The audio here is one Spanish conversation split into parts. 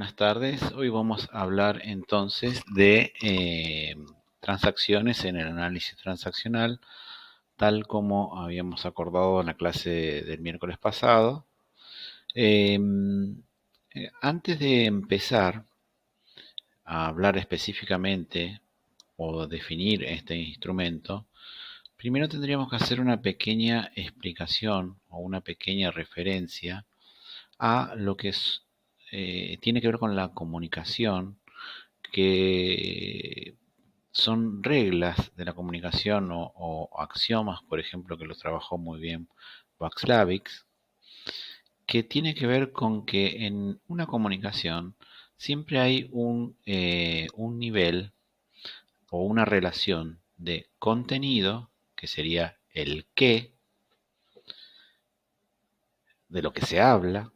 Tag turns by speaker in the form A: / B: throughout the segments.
A: Buenas tardes. Hoy vamos a hablar entonces de transacciones en el análisis transaccional, tal como habíamos acordado en la clase del miércoles pasado. Eh, Antes de empezar a hablar específicamente o definir este instrumento, primero tendríamos que hacer una pequeña explicación o una pequeña referencia a lo que tiene que ver con la comunicación, que son reglas de la comunicación o axiomas, por ejemplo, que lo trabajó muy bien Václavic, que tiene que ver con que en una comunicación siempre hay un nivel o una relación de contenido, que sería el qué, de lo que se habla,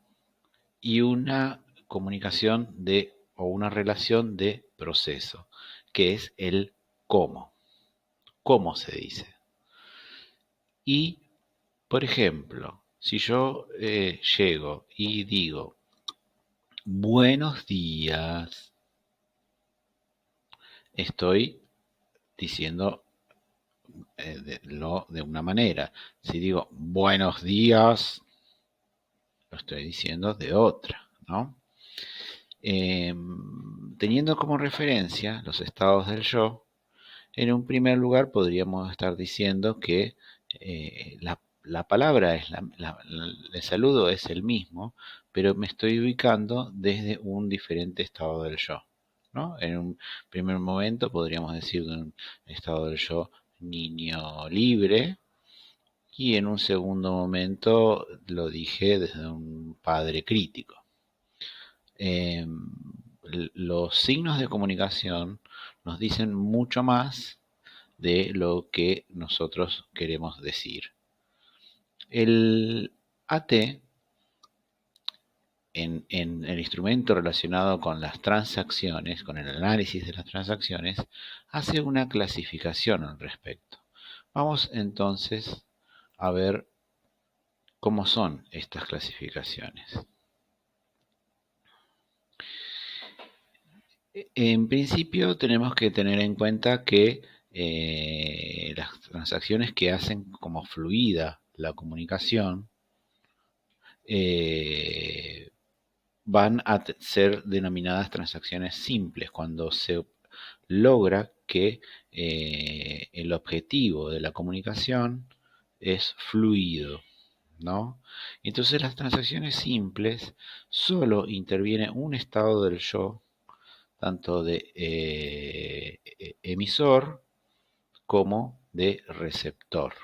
A: y una comunicación de o una relación de proceso, que es el cómo se dice. Y, por ejemplo, si yo llego y digo, buenos días, estoy diciendo de una manera. Si digo, buenos días, lo estoy diciendo de otra, ¿no? Teniendo como referencia los estados del yo, en un primer lugar podríamos estar diciendo que la palabra es el saludo es el mismo, pero me estoy ubicando desde un diferente estado del yo, ¿no? En un primer momento podríamos decir de un estado del yo niño libre, y en un segundo momento lo dije desde un padre crítico. Eh, los signos de comunicación nos dicen mucho más de lo que nosotros queremos decir. El AT, en el instrumento relacionado con las transacciones, con el análisis de las transacciones, hace una clasificación al respecto. Vamos entonces a ver cómo son estas clasificaciones. En principio tenemos que tener en cuenta que las transacciones que hacen como fluida la comunicación eh, van a ser denominadas transacciones simples cuando se logra que el objetivo de la comunicación es fluido, ¿no? Entonces las transacciones simples solo interviene un estado del yo, tanto de emisor como de receptor,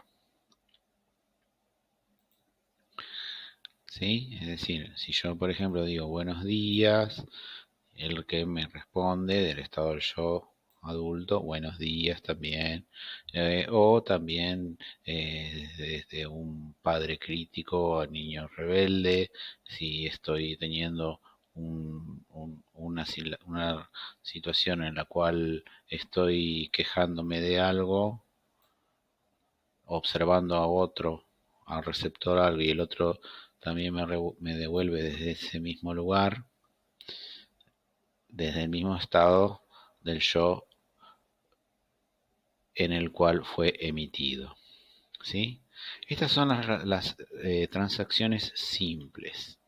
A: ¿sí? Es decir, si yo, por ejemplo, digo buenos días, el que me responde del estado del yo adulto, buenos días también, o también desde un padre crítico a niño rebelde, si estoy teniendo una situación en la cual estoy quejándome de algo, observando a otro, al receptor algo, y el otro también me devuelve desde ese mismo lugar, desde el mismo estado del yo en el cual fue emitido, ¿sí? Estas son las transacciones simples.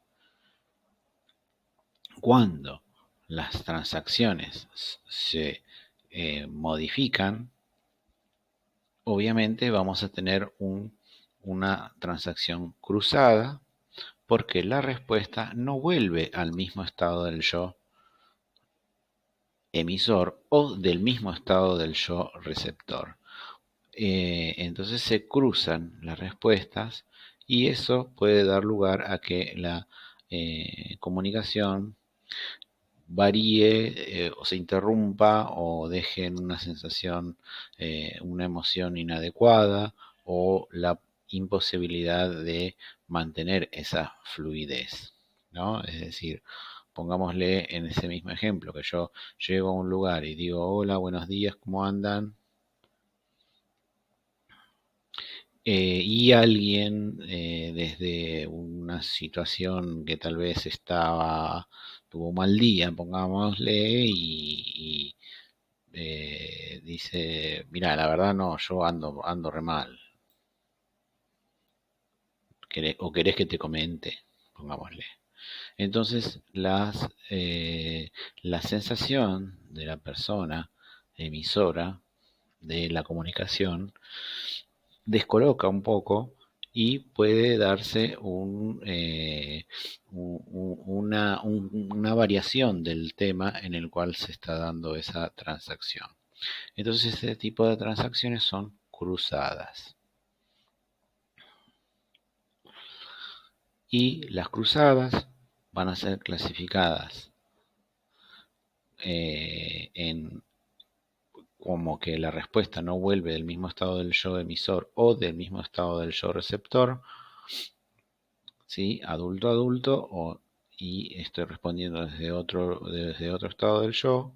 A: Cuando las transacciones se modifican, obviamente vamos a tener una transacción cruzada, porque la respuesta no vuelve al mismo estado del yo emisor o del mismo estado del yo receptor. Entonces se cruzan las respuestas, y eso puede dar lugar a que la comunicación varíe o se interrumpa o deje en una sensación, una emoción inadecuada, o la imposibilidad de mantener esa fluidez, ¿no? Es decir, pongámosle en ese mismo ejemplo, que yo llego a un lugar y digo, hola, buenos días, ¿cómo andan? Y alguien desde una situación que tal vez estaba tuvo un mal día, pongámosle, dice, mira, la verdad no, yo ando re mal. O querés que te comente, pongámosle. Entonces, la sensación de la persona emisora de la comunicación descoloca un poco y puede darse una variación del tema en el cual se está dando esa transacción. Entonces, este tipo de transacciones son cruzadas. Y las cruzadas van a ser clasificadas en como que la respuesta no vuelve del mismo estado del yo emisor o del mismo estado del yo receptor, ¿sí? Adulto a adulto, y estoy respondiendo desde otro estado del yo.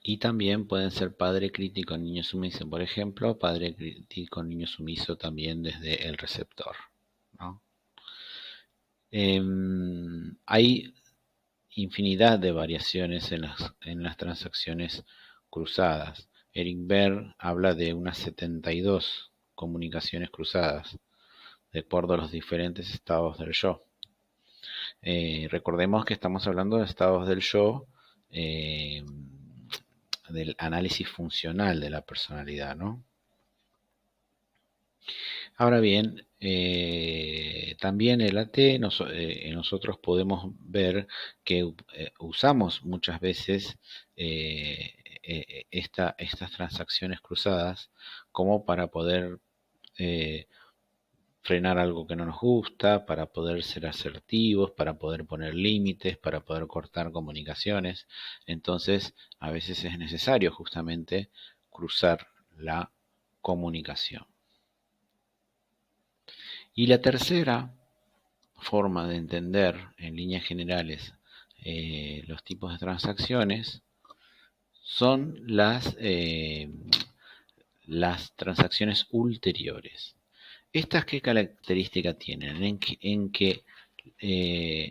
A: Y también pueden ser padre crítico, niño sumiso, por ejemplo, padre crítico, niño sumiso también desde el receptor, ¿no? Hay infinidad de variaciones en las transacciones cruzadas. Eric Berne habla de unas 72 comunicaciones cruzadas, de acuerdo a los diferentes estados del yo. Recordemos que estamos hablando de estados del yo, del análisis funcional de la personalidad, ¿no? Ahora bien, también el AT, nosotros podemos ver que usamos muchas veces estas transacciones cruzadas como para poder eh, frenar algo que no nos gusta, para poder ser asertivos, para poder poner límites, para poder cortar comunicaciones. Entonces, a veces es necesario justamente cruzar la comunicación. Y la tercera forma de entender en líneas generales los tipos de transacciones son las transacciones ulteriores. ¿Estas qué característica tienen? En que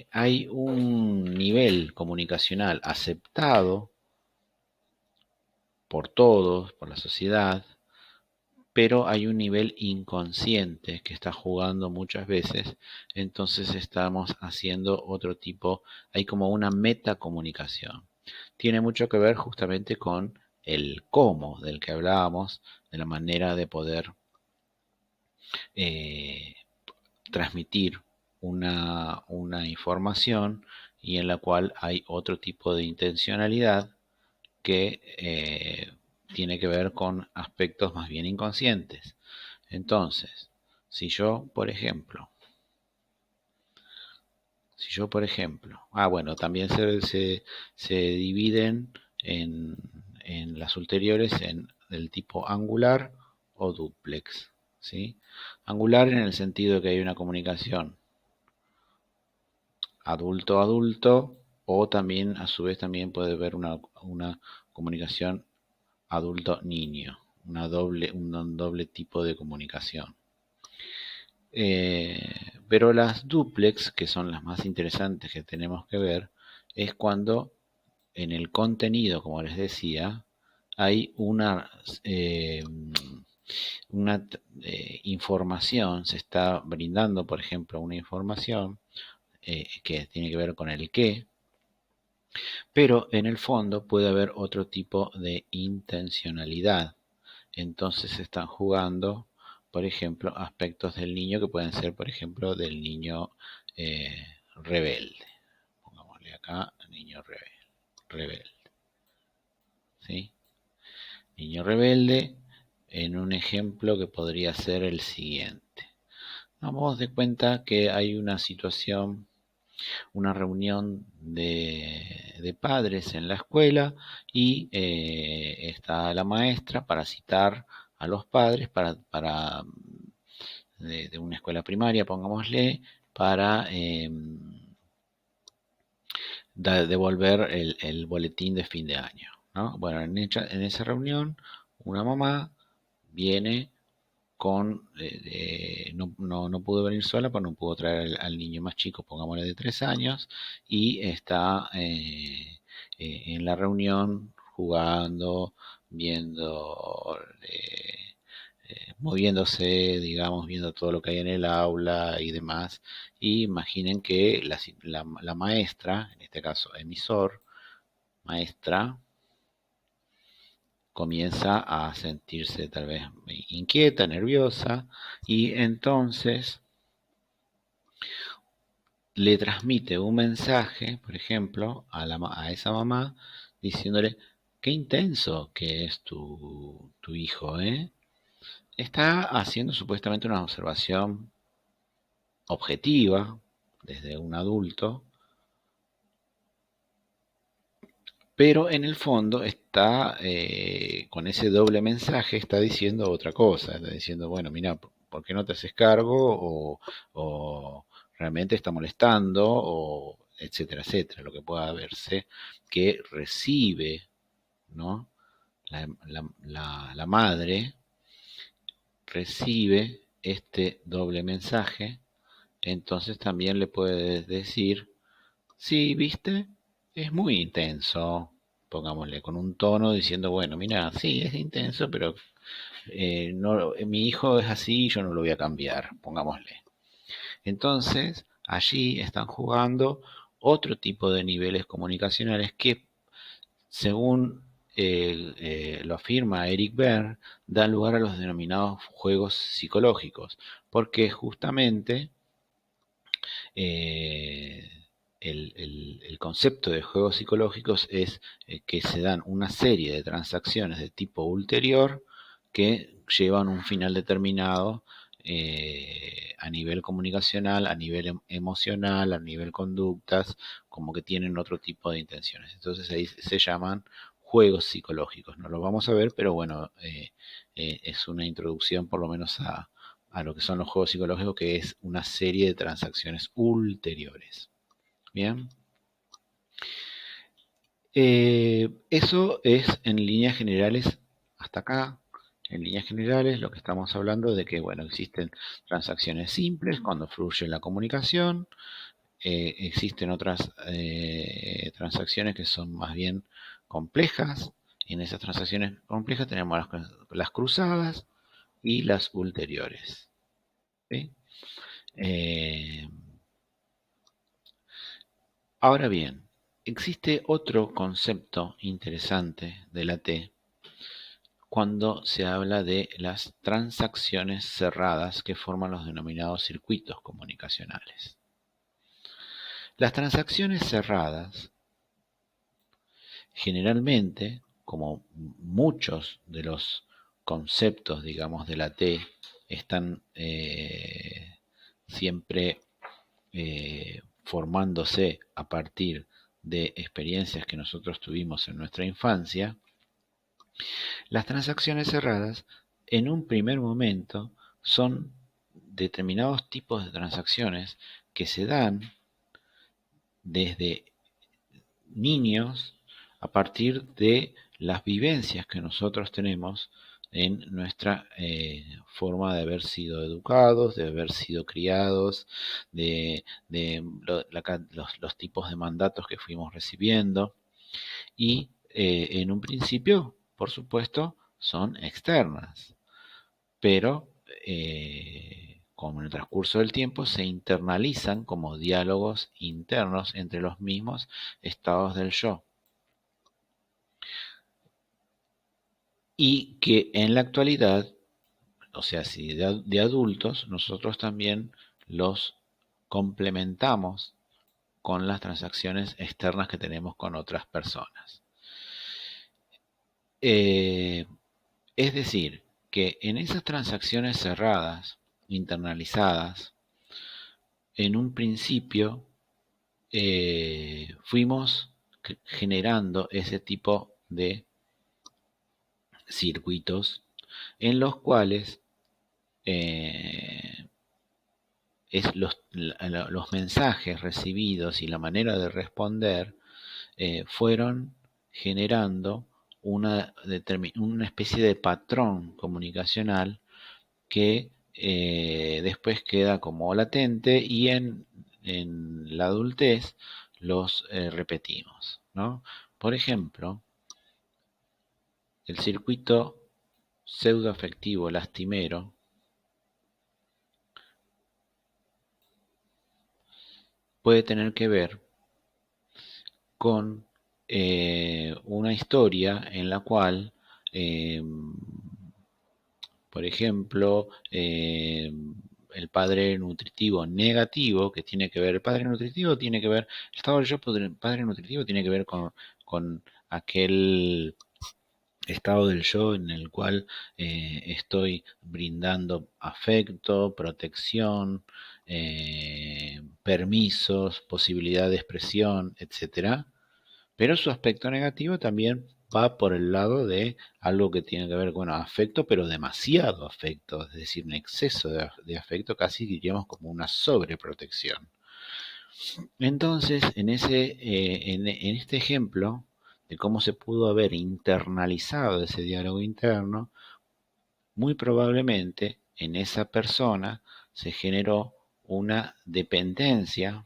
A: hay un nivel comunicacional aceptado por todos, por la sociedad, pero hay un nivel inconsciente que está jugando muchas veces, entonces estamos haciendo otro tipo, hay como una metacomunicación. Tiene mucho que ver justamente con el cómo del que hablábamos, de la manera de poder eh, transmitir una información y en la cual hay otro tipo de intencionalidad que tiene que ver con aspectos más bien inconscientes. Entonces, si yo, por ejemplo, bueno, también se dividen en, en las ulteriores en el tipo angular o dúplex, ¿sí? Angular en el sentido de que hay una comunicación adulto a adulto, o también a su vez también puede haber una comunicación adulto niño, un doble tipo de comunicación. Pero las duplex, que son las más interesantes que tenemos que ver, es cuando en el contenido, como les decía, hay una información, se está brindando, por ejemplo, una información que tiene que ver con el qué, pero en el fondo puede haber otro tipo de intencionalidad. Entonces están jugando, por ejemplo, aspectos del niño que pueden ser, por ejemplo, del niño rebelde. Pongámosle acá, niño rebelde. ¿Sí? Niño rebelde en un ejemplo que podría ser el siguiente. Vamos de cuenta que hay una situación, una reunión de padres en la escuela y está la maestra para citar a los padres de una escuela primaria, pongámosle, para devolver el boletín de fin de año, ¿no? Bueno, en esa reunión una mamá viene no pudo venir sola, pues no pudo traer al niño más chico, pongámosle de 3 años, y está en la reunión jugando, viendo, moviéndose, digamos, viendo todo lo que hay en el aula y demás. Y imaginen que la maestra, en este caso emisor, maestra, comienza a sentirse tal vez inquieta, nerviosa, y entonces le transmite un mensaje, por ejemplo, a esa mamá, diciéndole, qué intenso que es tu hijo, ¿eh? Está haciendo supuestamente una observación objetiva desde un adulto, pero en el fondo está con ese doble mensaje, está diciendo otra cosa, está diciendo, bueno, mira, ¿por qué no te haces cargo? O realmente está molestando, o etcétera, etcétera, lo que pueda verse que recibe, ¿no? La madre recibe este doble mensaje, entonces también le puede decir, sí, ¿viste? Es muy intenso, pongámosle, con un tono diciendo, bueno, mira, sí, es intenso, pero no, mi hijo es así, yo no lo voy a cambiar, pongámosle. Entonces, allí están jugando otro tipo de niveles comunicacionales que, según lo afirma Eric Berne, dan lugar a los denominados juegos psicológicos, porque justamente eh, el concepto de juegos psicológicos es que se dan una serie de transacciones de tipo ulterior que llevan un final determinado a nivel comunicacional, a nivel emocional, a nivel conductas, como que tienen otro tipo de intenciones. Entonces ahí se llaman juegos psicológicos. No lo vamos a ver, pero bueno, es una introducción por lo menos a lo que son los juegos psicológicos, que es una serie de transacciones ulteriores. Bien. Eso es en líneas generales hasta acá. En líneas generales, lo que estamos hablando de que, bueno, existen transacciones simples cuando fluye la comunicación, existen otras transacciones que son más bien complejas. En esas transacciones complejas tenemos las cruzadas y las ulteriores. ¿Sí? Eh, Ahora bien, existe otro concepto interesante de la T cuando se habla de las transacciones cerradas que forman los denominados circuitos comunicacionales. Las transacciones cerradas, generalmente, como muchos de los conceptos, digamos, de la T, están siempre formándose a partir de experiencias que nosotros tuvimos en nuestra infancia, las transacciones cerradas en un primer momento son determinados tipos de transacciones que se dan desde niños a partir de las vivencias que nosotros tenemos en nuestra forma de haber sido educados, de haber sido criados, los tipos de mandatos que fuimos recibiendo y en un principio, por supuesto, son externas, pero con el transcurso del tiempo se internalizan como diálogos internos entre los mismos estados del yo. Y que en la actualidad, o sea, si de adultos, nosotros también los complementamos con las transacciones externas que tenemos con otras personas. Eh, es decir, que en esas transacciones cerradas, internalizadas, en un principio fuimos generando ese tipo de circuitos en los cuales eh, los mensajes recibidos y la manera de responder fueron generando una especie de patrón comunicacional que después queda como latente y en la adultez los repetimos, ¿no? Por ejemplo, el circuito pseudoafectivo lastimero puede tener que ver con una historia en la cual, eh, por ejemplo, el padre nutritivo negativo, que tiene que ver, el padre nutritivo tiene que ver, el estado del yo padre nutritivo tiene que ver con aquel estado del yo en el cual estoy brindando afecto, protección, permisos, posibilidad de expresión, etcétera. Pero su aspecto negativo también va por el lado de algo que tiene que ver con afecto, pero demasiado afecto, es decir, un exceso de afecto, casi diríamos como una sobreprotección. Entonces, en este ejemplo de cómo se pudo haber internalizado ese diálogo interno, muy probablemente en esa persona se generó una dependencia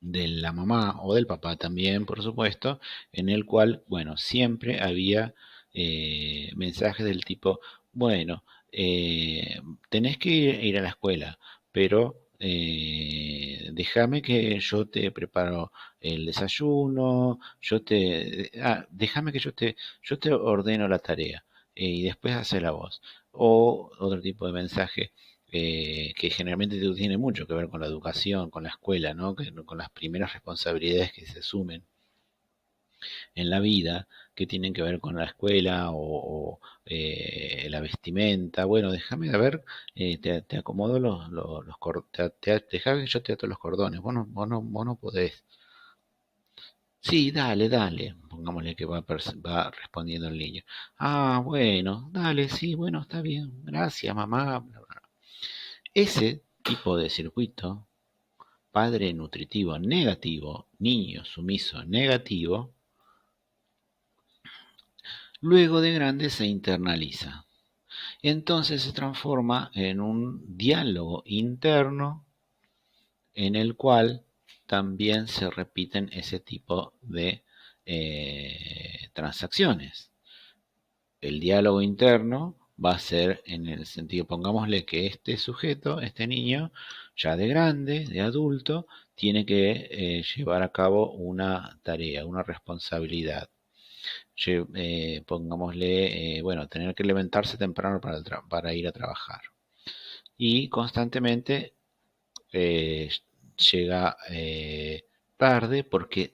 A: de la mamá o del papá también, por supuesto, en el cual, bueno, siempre había mensajes del tipo, bueno, tenés que ir a la escuela, pero déjame que yo te preparo el desayuno, déjame que yo te ordeno la tarea y después hacela vos. O otro tipo de mensaje que generalmente tiene mucho que ver con la educación, con la escuela, ¿no? Con las primeras responsabilidades que se asumen en la vida, que tienen que ver con la escuela la vestimenta. Bueno, déjame a ver, te acomodo dejá que yo te ato los cordones, vos no podés. Sí, dale, dale, pongámosle que va respondiendo el niño. Ah, bueno, dale, sí, bueno, está bien, gracias, mamá. Bla, bla. Ese tipo de circuito, padre nutritivo negativo, niño sumiso negativo, luego de grande se internaliza. Entonces se transforma en un diálogo interno en el cual también se repiten ese tipo de transacciones. El diálogo interno va a ser en el sentido, pongámosle que este sujeto, este niño, ya de grande, de adulto, tiene que llevar a cabo una tarea, una responsabilidad. Pongámosle, bueno, tener que levantarse temprano para ir a trabajar. Y constantemente eh, llega tarde porque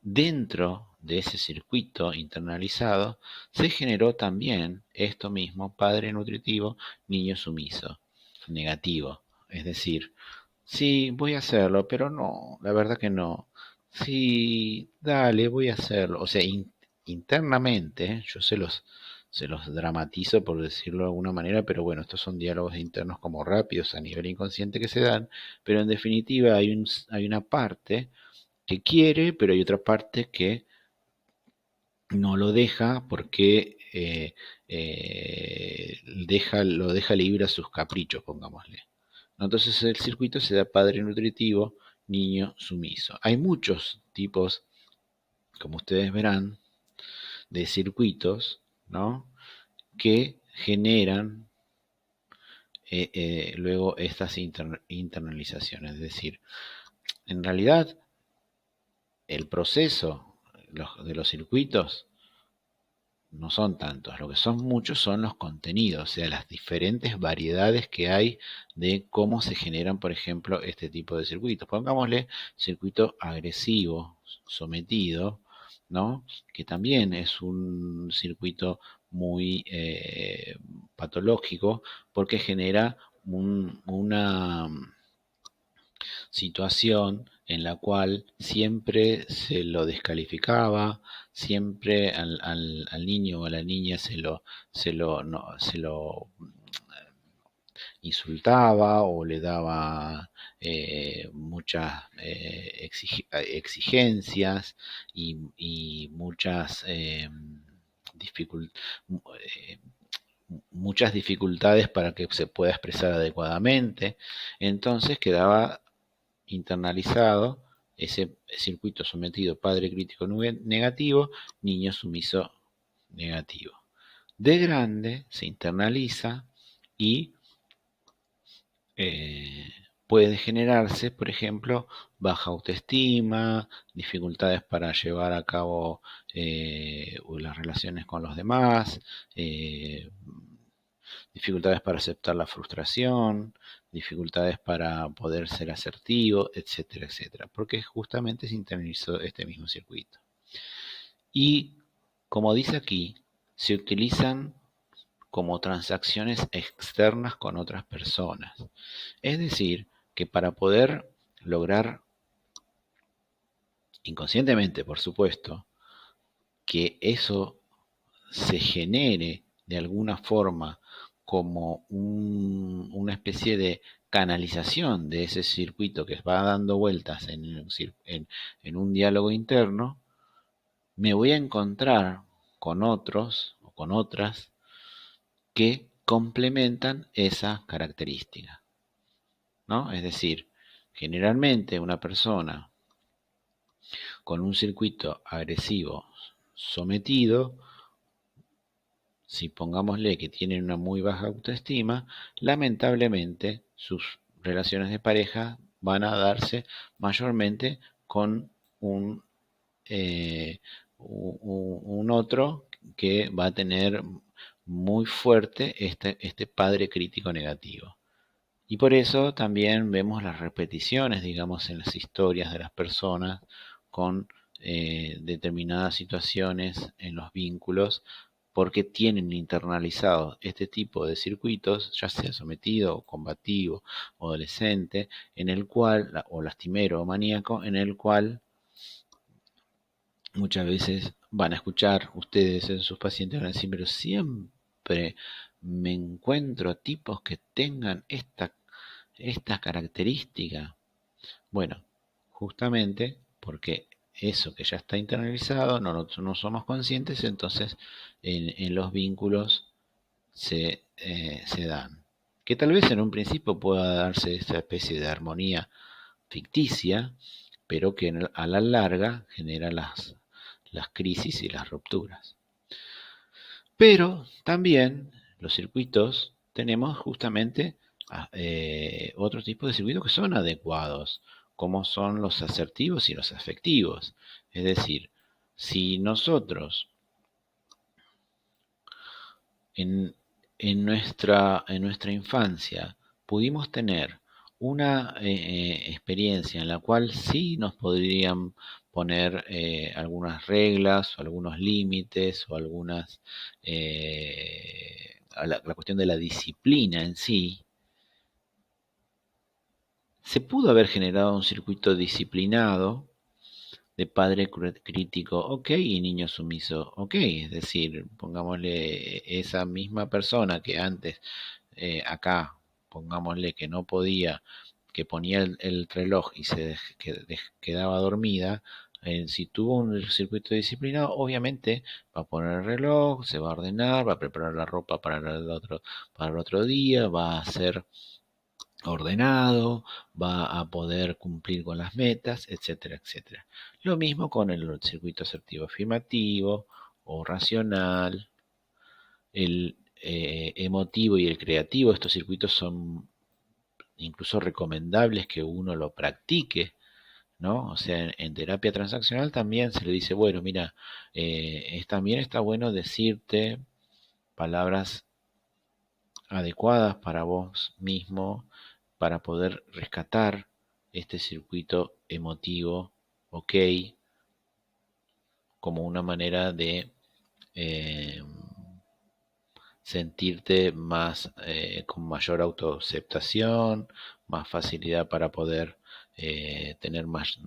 A: dentro de ese circuito internalizado se generó también esto mismo, padre nutritivo, niño sumiso, negativo. Es decir, sí, voy a hacerlo, pero no, la verdad que no. Sí, dale, voy a hacerlo. O sea, internamente, yo se los dramatizo por decirlo de alguna manera, pero bueno, estos son diálogos internos como rápidos a nivel inconsciente que se dan, pero en definitiva hay una parte que quiere, pero hay otra parte que no lo deja porque lo deja libre a sus caprichos, pongámosle. ¿No? Entonces el circuito se da padre nutritivo, niño sumiso. Hay muchos tipos, como ustedes verán, de circuitos, ¿no? Que generan luego estas internalizaciones. Es decir, en realidad el proceso de los circuitos no son tantos, lo que son muchos son los contenidos, o sea, las diferentes variedades que hay de cómo se generan, por ejemplo, este tipo de circuitos. Pongámosle circuito agresivo, sometido, ¿no? Que también es un circuito muy patológico porque genera una situación en la cual siempre se lo descalificaba, siempre al niño o a la niña se lo, no, se lo insultaba o le daba muchas exigencias y muchas dificultades, muchas dificultades para que se pueda expresar adecuadamente. Entonces quedaba internalizado ese circuito sometido padre crítico negativo, niño sumiso negativo. De grande se internaliza y eh, puede generarse, por ejemplo, baja autoestima, dificultades para llevar a cabo las relaciones con los demás, eh, dificultades para aceptar la frustración, dificultades para poder ser asertivo, etcétera, etcétera, porque justamente se internalizó este mismo circuito. Y, como dice aquí, se utilizan como transacciones externas con otras personas. Es decir, que para poder lograr, inconscientemente por supuesto, que eso se genere de alguna forma como una especie de canalización de ese circuito que va dando vueltas en un diálogo interno, me voy a encontrar con otros o con otras que complementan esa característica, ¿no? Es decir, generalmente una persona con un circuito agresivo sometido, si pongámosle que tienen una muy baja autoestima, lamentablemente sus relaciones de pareja van a darse mayormente con un, eh, un otro que va a tener muy fuerte este padre crítico negativo. Y por eso también vemos las repeticiones, digamos, en las historias de las personas con determinadas situaciones en los vínculos, porque tienen internalizado este tipo de circuitos, ya sea sometido, o combativo, o adolescente, en el cual, o lastimero o maníaco, en el cual muchas veces van a escuchar ustedes en sus pacientes, van a decir, pero siempre me encuentro a tipos que tengan esta característica. Bueno, justamente porque eso que ya está internalizado, no somos conscientes, entonces en los vínculos se dan. Que tal vez en un principio pueda darse esa especie de armonía ficticia, pero que a la larga genera las crisis y las rupturas. Pero también los circuitos tenemos justamente otro tipo de circuitos que son adecuados, como son los asertivos y los afectivos. Es decir, si nosotros en, en nuestra infancia pudimos tener una experiencia en la cual sí nos podrían poner algunas reglas o algunos límites o algunas la cuestión de la disciplina en sí, se pudo haber generado un circuito disciplinado de padre crítico, ok, y niño sumiso, ok. Es decir, pongámosle esa misma persona que antes, acá, pongámosle que no podía, que ponía el reloj y quedaba dormida, si tuvo un circuito disciplinado, obviamente va a poner el reloj, se va a ordenar, va a preparar la ropa para el otro día, va a hacer ordenado, va a poder cumplir con las metas, etcétera, etcétera. Lo mismo con el circuito asertivo afirmativo o racional, el emotivo y el creativo. Estos circuitos son incluso recomendables que uno lo practique, ¿no? O sea, en terapia transaccional también se le dice, bueno, mira, también está bueno decirte palabras adecuadas para vos mismo, para poder rescatar este circuito emotivo, ok, como una manera de eh, sentirte más con mayor autoaceptación, más facilidad para poder tener más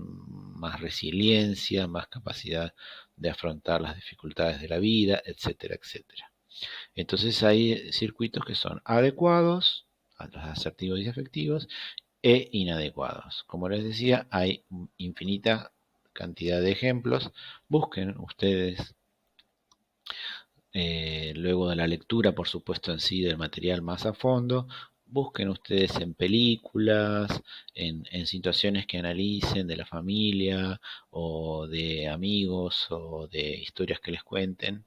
A: resiliencia, más capacidad de afrontar las dificultades de la vida, etcétera, etcétera. Entonces hay circuitos que son adecuados a los asertivos y efectivos e inadecuados. Como les decía, hay infinita cantidad de ejemplos. Busquen ustedes Luego de la lectura, por supuesto, en sí del material más a fondo, busquen ustedes en películas, en situaciones que analicen de la familia o de amigos o de historias que les cuenten,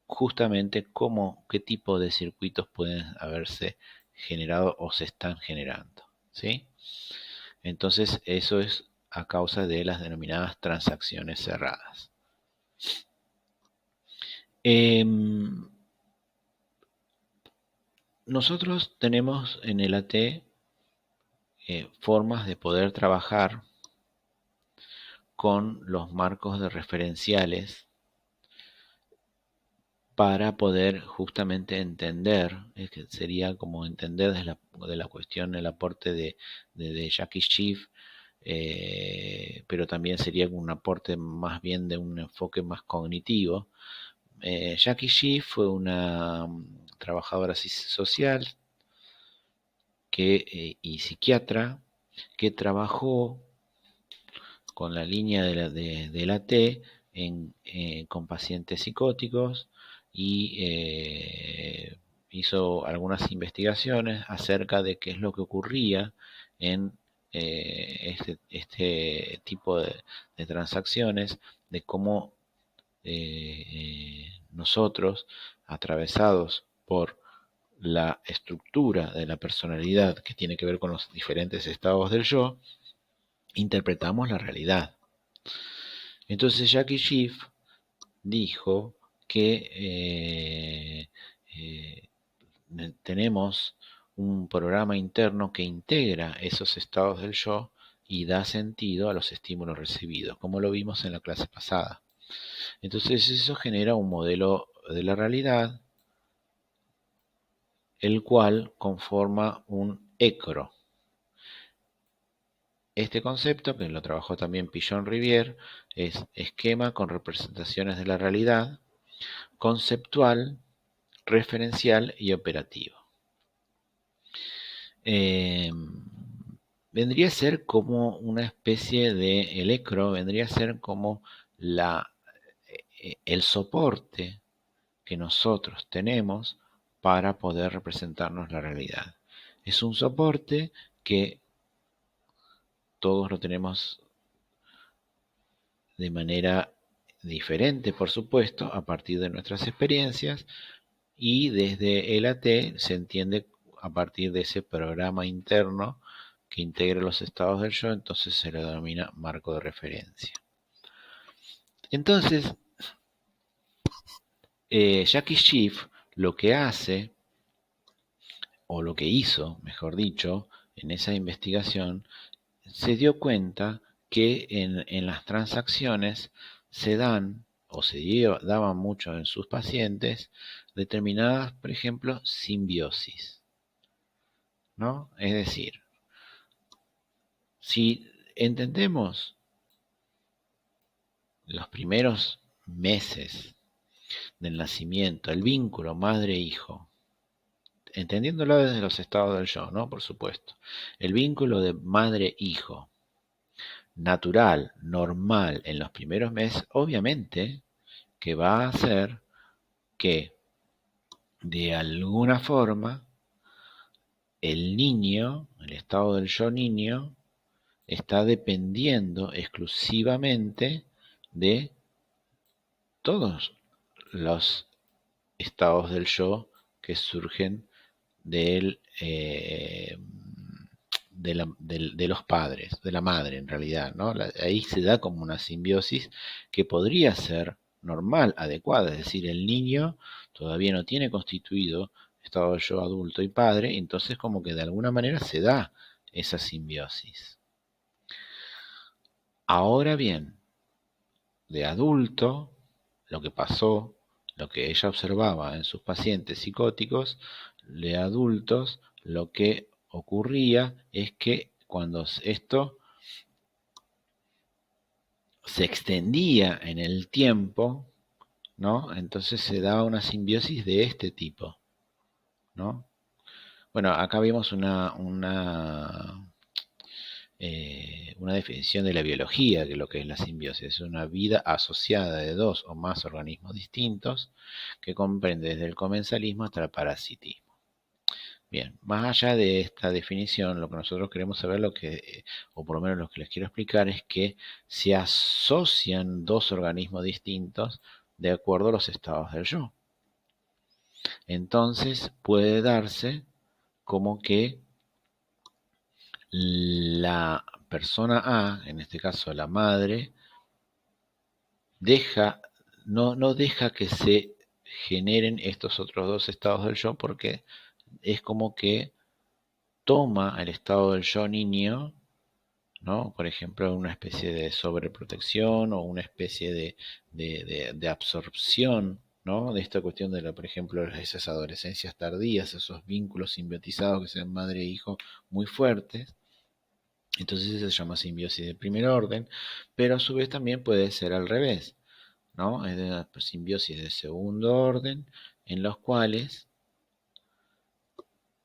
A: justamente cómo, qué tipo de circuitos pueden haberse generado o se están generando, ¿sí? Entonces, eso es a causa de las denominadas transacciones cerradas. Em, Nosotros tenemos en el AT formas de poder trabajar con los marcos de referenciales para poder justamente entender, que sería como entender de la cuestión el aporte de Jackie Schiff, pero también sería un aporte más bien de un enfoque más cognitivo. Jackie Schiff fue una trabajadora social y psiquiatra que trabajó con la línea de la T con pacientes psicóticos y hizo algunas investigaciones acerca de qué es lo que ocurría en este tipo de transacciones, de cómo nosotros, atravesados por la estructura de la personalidad que tiene que ver con los diferentes estados del yo, interpretamos la realidad. Entonces Jackie Schiff dijo que tenemos un programa interno que integra esos estados del yo y da sentido a los estímulos recibidos, como lo vimos en la clase pasada. Entonces eso genera un modelo de la realidad, el cual conforma un ECRO. Este concepto, que lo trabajó también Pichon-Rivière, es esquema con representaciones de la realidad, conceptual, referencial y operativo. Eh, Vendría a ser como una especie de, el ECRO vendría a ser como el soporte que nosotros tenemos para poder representarnos la realidad. Es un soporte que todos lo tenemos de manera diferente, por supuesto, a partir de nuestras experiencias, y desde el AT se entiende a partir de ese programa interno que integra los estados del yo, entonces se le denomina marco de referencia. Entonces, Jackie Schiff lo que hace, o lo que hizo, mejor dicho, en esa investigación, se dio cuenta que en las transacciones se dan, o daban mucho en sus pacientes, determinadas, por ejemplo, simbiosis, ¿no? Es decir, si entendemos los primeros meses del nacimiento, el vínculo madre-hijo, entendiéndolo desde los estados del yo, ¿no? Por supuesto. El vínculo de madre-hijo, natural, normal, en los primeros meses, obviamente que va a hacer que, de alguna forma, el niño, el estado del yo niño, está dependiendo exclusivamente de todos los estados del yo que surgen del, de los padres, de la madre en realidad, ¿no? Ahí se da como una simbiosis que podría ser normal, adecuada, es decir, el niño todavía no tiene constituido estado del yo adulto y padre, entonces como que de alguna manera se da esa simbiosis. Ahora bien, de adulto, lo que pasó, lo que ella observaba en sus pacientes psicóticos, de adultos, lo que ocurría es que cuando esto se extendía en el tiempo, ¿no? Entonces se daba una simbiosis de este tipo, ¿no? Bueno, acá vimos una definición de la biología de lo que es la simbiosis. Es una vida asociada de dos o más organismos distintos que comprende desde el comensalismo hasta el parasitismo. Bien, más allá de esta definición, lo que nosotros queremos saber, o por lo menos lo que les quiero explicar, es que se asocian dos organismos distintos de acuerdo a los estados del yo. Entonces puede darse como que la persona A, en este caso la madre, no deja que se generen estos otros dos estados del yo porque es como que toma el estado del yo niño, ¿no? Por ejemplo, una especie de sobreprotección o una especie de absorción, ¿no? De esta cuestión por ejemplo, esas adolescencias tardías, esos vínculos simbiotizados que sean madre e hijo muy fuertes. Entonces eso se llama simbiosis de primer orden, pero a su vez también puede ser al revés, ¿no? Es de una simbiosis de segundo orden, en los cuales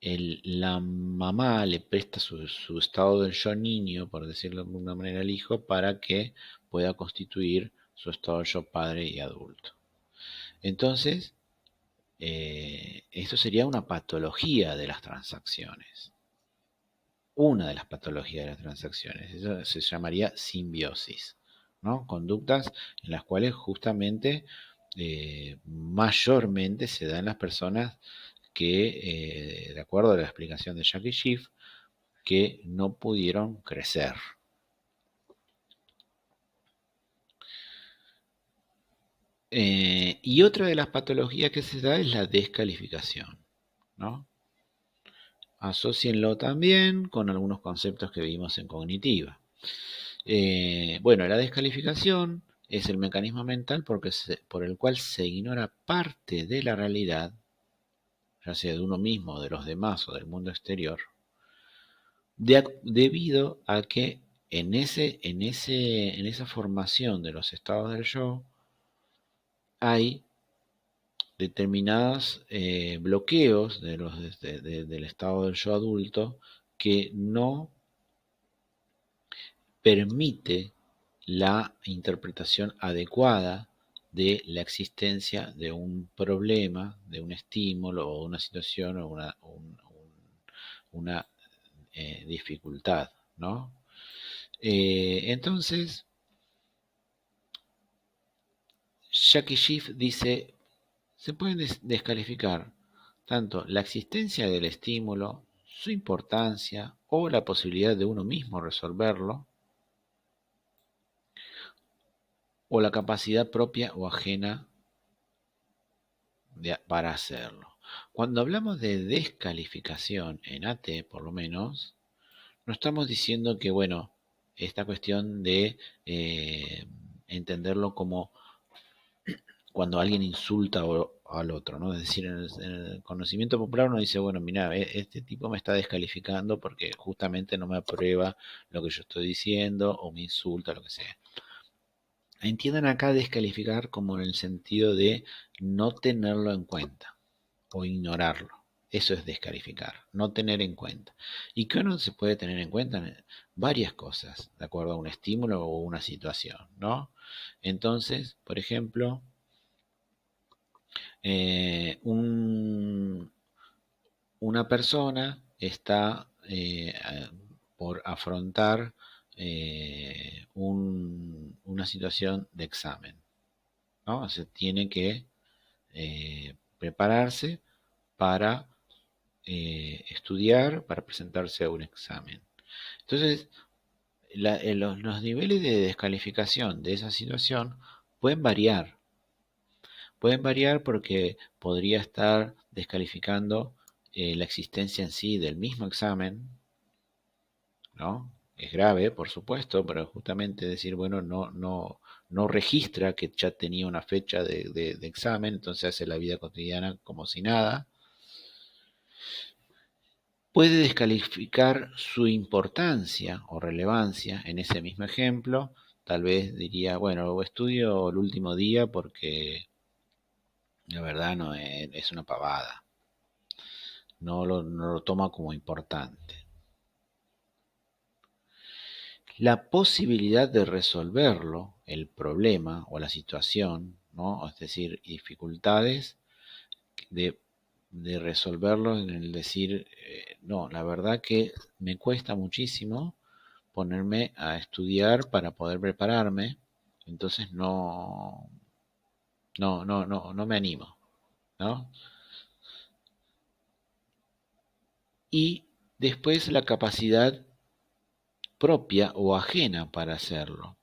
A: la mamá le presta su estado del yo niño, por decirlo de alguna manera, al hijo para que pueda constituir su estado del yo padre y adulto. Entonces, esto sería una patología de las transacciones. Una de las patologías de las transacciones. Eso se llamaría simbiosis, ¿no? Conductas en las cuales justamente mayormente se dan las personas que, de acuerdo a la explicación de Jackie Schiff, que no pudieron crecer. Y otra de las patologías que se da es la descalificación, ¿no? Asocienlo también con algunos conceptos que vimos en cognitiva. Bueno, la descalificación es el mecanismo mental por el cual se ignora parte de la realidad, ya sea de uno mismo, de los demás o del mundo exterior, debido a que en esa formación de los estados del yo hay determinados bloqueos del estado del yo adulto que no permite la interpretación adecuada de la existencia de un problema, de un estímulo o una situación o una dificultad, ¿no? Entonces, Jackie Schiff dice, se pueden descalificar tanto la existencia del estímulo, su importancia o la posibilidad de uno mismo resolverlo, o la capacidad propia o ajena para hacerlo. Cuando hablamos de descalificación en AT, por lo menos, no estamos diciendo que, bueno, esta cuestión de entenderlo como cuando alguien insulta al otro, ¿no? Es decir, en el conocimiento popular uno dice, bueno, mira, este tipo me está descalificando porque justamente no me aprueba lo que yo estoy diciendo o me insulta, lo que sea. Entiendan acá descalificar como en el sentido de no tenerlo en cuenta o ignorarlo. Eso es descalificar, no tener en cuenta. ¿Y qué no se puede tener en cuenta? Varias cosas, de acuerdo a un estímulo o una situación, ¿no? Entonces, por ejemplo, eh, un, una persona está por afrontar una situación de examen, ¿no? Se tiene que prepararse para estudiar, para presentarse a un examen. Entonces, los niveles de descalificación de esa situación pueden variar. Pueden variar porque podría estar descalificando la existencia en sí del mismo examen, ¿no? Es grave, por supuesto, pero justamente decir, bueno, no registra que ya tenía una fecha de examen, entonces hace la vida cotidiana como si nada. Puede descalificar su importancia o relevancia en ese mismo ejemplo. Tal vez diría, bueno, estudio el último día porque la verdad no es una pavada. No lo toma como importante. la posibilidad de resolverlo, el problema o la situación, ¿no? Es decir, dificultades de, de resolverlo en el decir, no, la verdad que me cuesta muchísimo ponerme a estudiar para poder prepararme, entonces no me animo, ¿no? Y después la capacidad propia o ajena para hacerlo.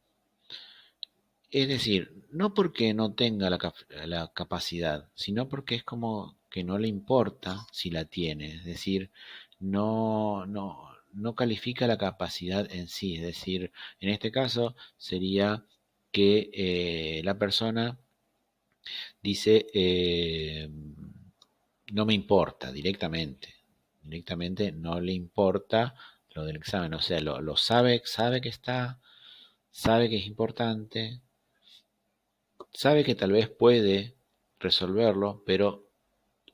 A: Es decir, no porque no tenga la capacidad, sino porque es como que no le importa si la tiene. Es decir, no califica la capacidad en sí. Es decir, en este caso sería que la persona dice, no me importa directamente. Directamente no le importa lo del examen. O sea, lo sabe, sabe que está, sabe que es importante, sabe que tal vez puede resolverlo, pero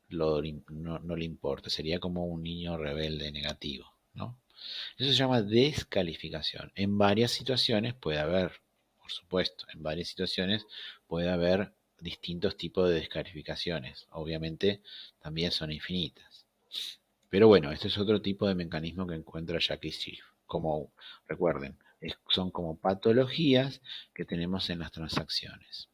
A: no le importa. Sería como un niño rebelde negativo, ¿no? Eso se llama descalificación. En varias situaciones puede haber, por supuesto, en varias situaciones puede haber distintos tipos de descalificaciones. Obviamente también son infinitas. Pero bueno, este es otro tipo de mecanismo que encuentra Jackie Schiff. Como recuerden, son como patologías que tenemos en las transacciones.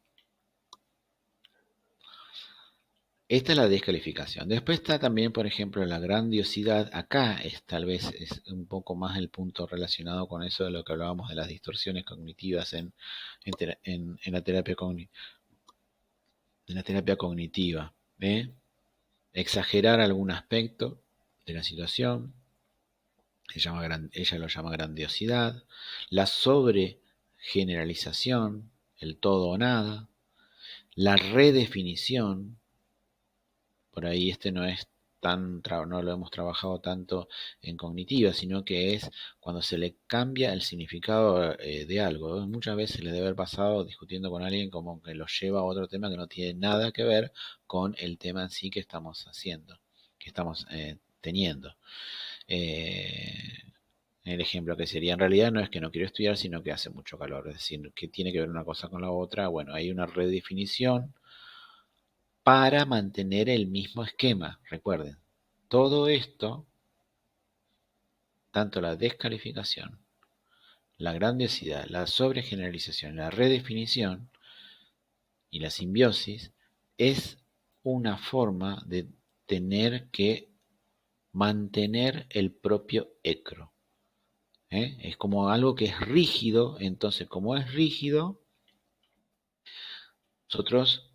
A: Esta es la descalificación. Después está también, por ejemplo, la grandiosidad. Acá es tal vez es un poco más el punto relacionado con eso de lo que hablábamos de las distorsiones cognitivas en la terapia cognitiva. ¿Eh? Exagerar algún aspecto de la situación, ella lo llama grandiosidad, la sobregeneralización, el todo o nada, la redefinición. Por ahí este no es no lo hemos trabajado tanto en cognitiva, sino que es cuando se le cambia el significado de algo. Muchas veces le debe haber pasado discutiendo con alguien como que lo lleva a otro tema que no tiene nada que ver con el tema en sí que estamos haciendo, que estamos teniendo. Eh, el ejemplo que sería en realidad no es que no quiero estudiar, sino que hace mucho calor. Es decir, que tiene que ver una cosa con la otra. Bueno, hay una redefinición para mantener el mismo esquema. Recuerden, todo esto, tanto la descalificación, la grandiosidad, la sobregeneralización, la redefinición y la simbiosis, es una forma de tener que mantener el propio ecro. Es como algo que es rígido, entonces como es rígido, nosotros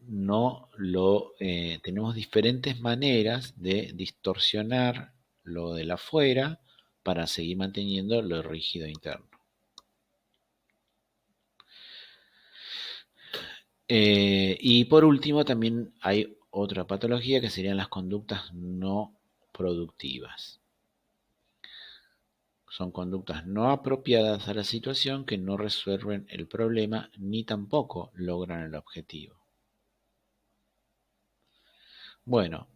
A: no lo tenemos diferentes maneras de distorsionar lo de la afuera para seguir manteniendo lo rígido interno. Y por último también hay otra patología que serían las conductas no productivas. Son conductas no apropiadas a la situación que no resuelven el problema ni tampoco logran el objetivo. Bueno,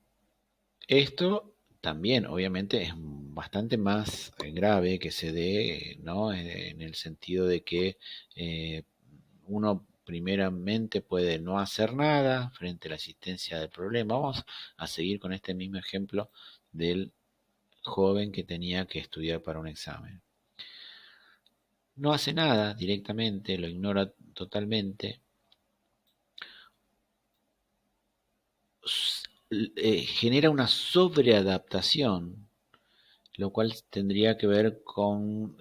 A: esto también obviamente es bastante más grave que se dé, ¿no? En el sentido de que eh, uno primeramente puede no hacer nada frente a la existencia del problema. Vamos a seguir con este mismo ejemplo del joven que tenía que estudiar para un examen. No hace nada directamente, lo ignora totalmente, genera una sobreadaptación, lo cual tendría que ver con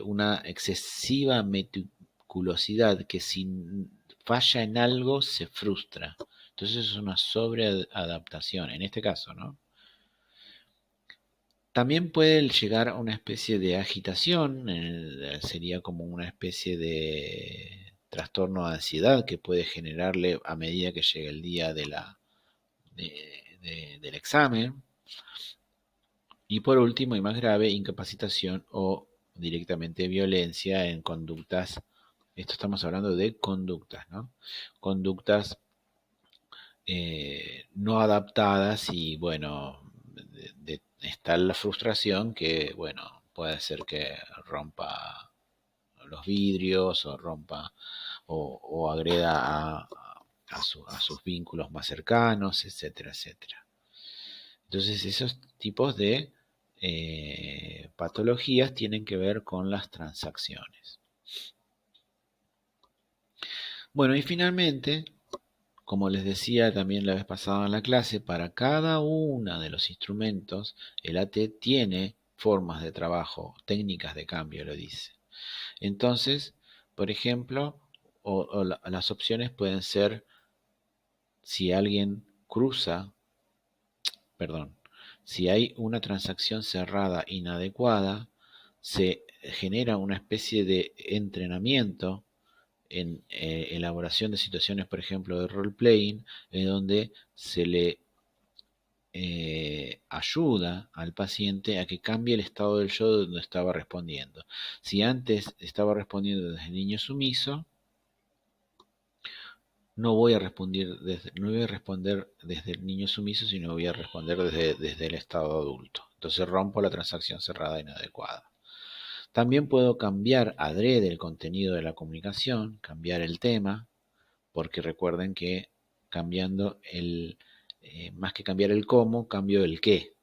A: una excesiva meticulosidad que si falla en algo se frustra. Entonces es una sobreadaptación, en este caso, ¿no? También puede llegar a una especie de agitación, sería como una especie de trastorno de ansiedad que puede generarle a medida que llega el día del examen. Y por último, y más grave, incapacitación o directamente violencia en conductas. Esto estamos hablando de conductas, ¿no? Conductas no adaptadas y bueno, está la frustración que, bueno, puede ser que rompa los vidrios o rompa o agreda a sus vínculos más cercanos, etcétera, etcétera. Entonces esos tipos de patologías tienen que ver con las transacciones. Bueno, y finalmente, como les decía también la vez pasada en la clase, para cada uno de los instrumentos, el AT tiene formas de trabajo, técnicas de cambio, lo dice. Entonces, por ejemplo, las opciones pueden ser si alguien cruza, perdón, si hay una transacción cerrada inadecuada, se genera una especie de entrenamiento en elaboración de situaciones, por ejemplo, de role-playing, en donde se le ayuda al paciente a que cambie el estado del yo de donde estaba respondiendo. Si antes estaba respondiendo desde niño sumiso, no voy a responder desde el niño sumiso, sino voy a responder desde el estado adulto. Entonces rompo la transacción cerrada inadecuada. También puedo cambiar adrede el contenido de la comunicación, cambiar el tema, porque recuerden que cambiando más que cambiar el cómo, cambio el qué.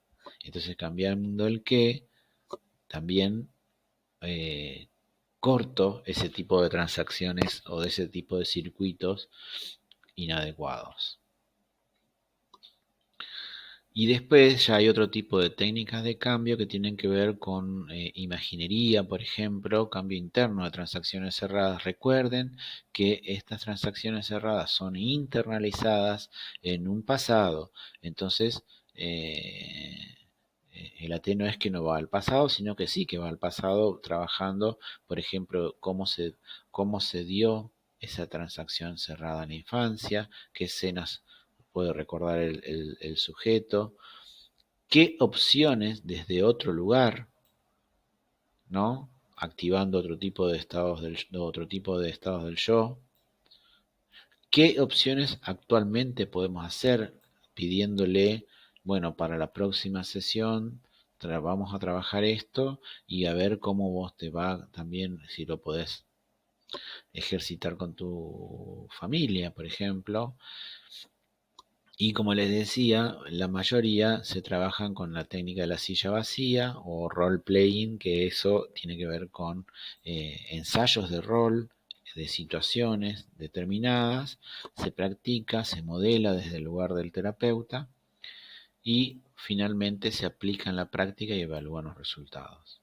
A: Entonces cambiando el qué, también eh, corto ese tipo de transacciones o de ese tipo de circuitos inadecuados. Y después ya hay otro tipo de técnicas de cambio que tienen que ver con imaginería, por ejemplo, cambio interno de transacciones cerradas. Recuerden que estas transacciones cerradas son internalizadas en un pasado. Entonces, el AT no es que no va al pasado, sino que sí que va al pasado trabajando, por ejemplo, cómo se dio esa transacción cerrada en la infancia, qué escenas puede recordar el sujeto, qué opciones desde otro lugar, ¿no? Activando otro tipo de estados del yo, qué opciones actualmente podemos hacer pidiéndole, bueno, para la próxima sesión vamos a trabajar esto y a ver cómo vos te va también, si lo podés ejercitar con tu familia, por ejemplo. Y como les decía, la mayoría se trabajan con la técnica de la silla vacía o role playing, que eso tiene que ver con ensayos de rol, de situaciones determinadas, se practica, se modela desde el lugar del terapeuta y finalmente se aplica en la práctica y evalúan los resultados.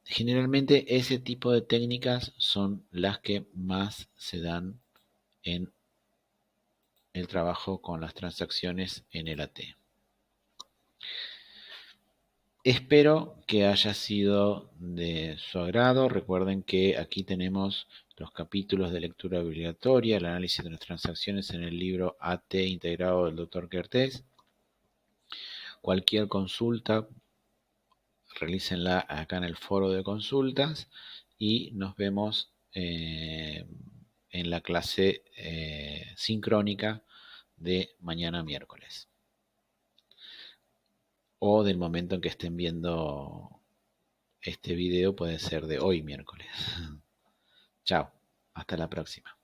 A: Generalmente ese tipo de técnicas son las que más se dan en el trabajo con las transacciones en el AT. Espero que haya sido de su agrado. Recuerden que aquí tenemos los capítulos de lectura obligatoria, el análisis de las transacciones en el libro AT integrado del Dr. Kertész. Cualquier consulta, realícenla acá en el foro de consultas y nos vemos en la clase sincrónica de mañana miércoles, o del momento en que estén viendo este video, puede ser de hoy miércoles. Chao, hasta la próxima.